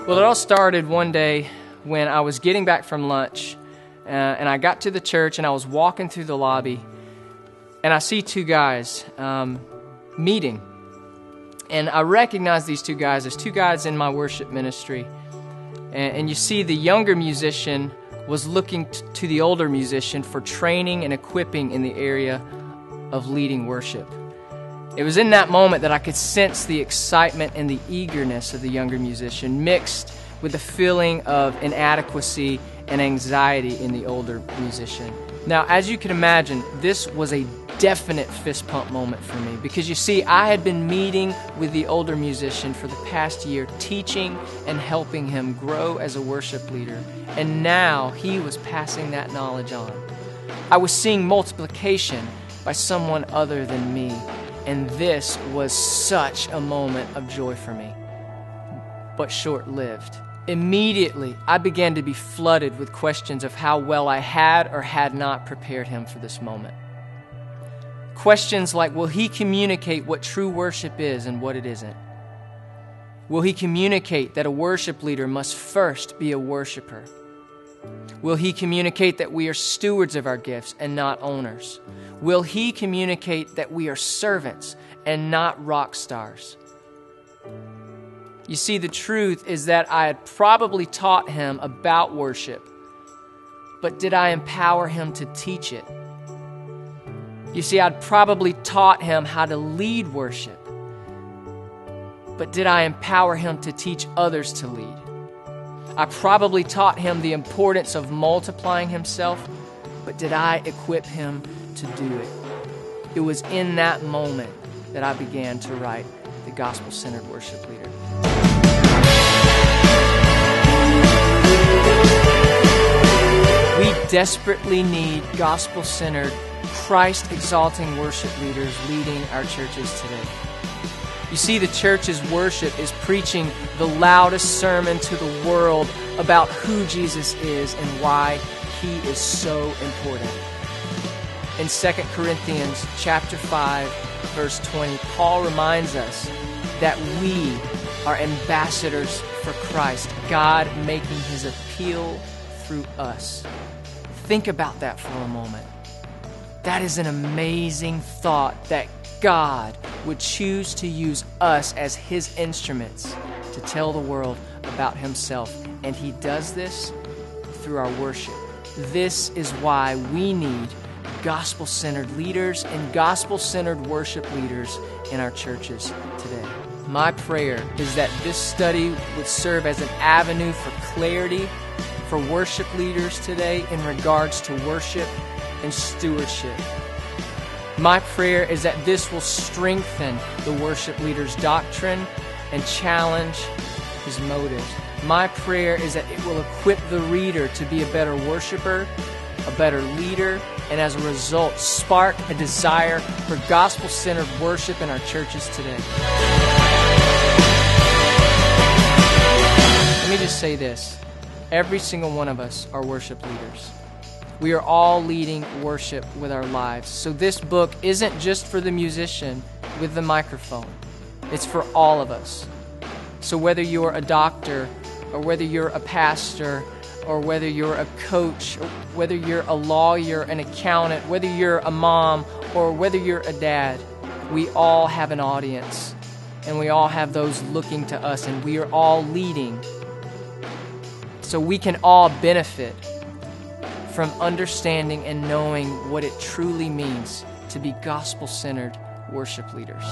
Well, it all started one day when I was getting back from lunch, and I got to the church, and I was walking through the lobby, and I see two guys meeting. And I recognize these two guys as two guys in my worship ministry. And you see the younger musician was looking to the older musician for training and equipping in the area of leading worship. It was in that moment that I could sense the excitement and the eagerness of the younger musician mixed with the feeling of inadequacy and anxiety in the older musician. Now, as you can imagine, this was a definite fist pump moment for me because you see, I had been meeting with the older musician for the past year, teaching and helping him grow as a worship leader, and now he was passing that knowledge on. I was seeing multiplication by someone other than me, and this was such a moment of joy for me, but short-lived. Immediately, I began to be flooded with questions of how well I had or had not prepared him for this moment. Questions like, will he communicate what true worship is and what it isn't? Will he communicate that a worship leader must first be a worshiper? Will he communicate that we are stewards of our gifts and not owners? Will he communicate that we are servants and not rock stars? You see, the truth is that I had probably taught him about worship, but did I empower him to teach it? You see, I'd probably taught him how to lead worship, but did I empower him to teach others to lead? I probably taught him the importance of multiplying himself, but did I equip him to do it? It was in that moment that I began to write the Gospel-Centered Worship Leader. We desperately need gospel-centered, Christ-exalting worship leaders leading our churches today. You see, the church's worship is preaching the loudest sermon to the world about who Jesus is and why he is so important. In 2 Corinthians chapter 5, verse 20, Paul reminds us that we are ambassadors for Christ, God making his appeal through us. Think about that for a moment. That is an amazing thought, that God would choose to use us as his instruments to tell the world about himself. And he does this through our worship. This is why we need gospel-centered leaders and gospel-centered worship leaders in our churches today. My prayer is that this study would serve as an avenue for clarity for worship leaders today in regards to worship and stewardship. My prayer is that this will strengthen the worship leader's doctrine and challenge his motives. My prayer is that it will equip the reader to be a better worshiper, a better leader, and as a result, spark a desire for gospel-centered worship in our churches today. Let me just say this. Every single one of us are worship leaders. We are all leading worship with our lives. So this book isn't just for the musician with the microphone. It's for all of us. So whether you're a doctor, or whether you're a pastor, or whether you're a coach, or whether you're a lawyer, an accountant, whether you're a mom, or whether you're a dad, we all have an audience. And we all have those looking to us, and we are all leading. So we can all benefit from understanding and knowing what it truly means to be gospel-centered worship leaders.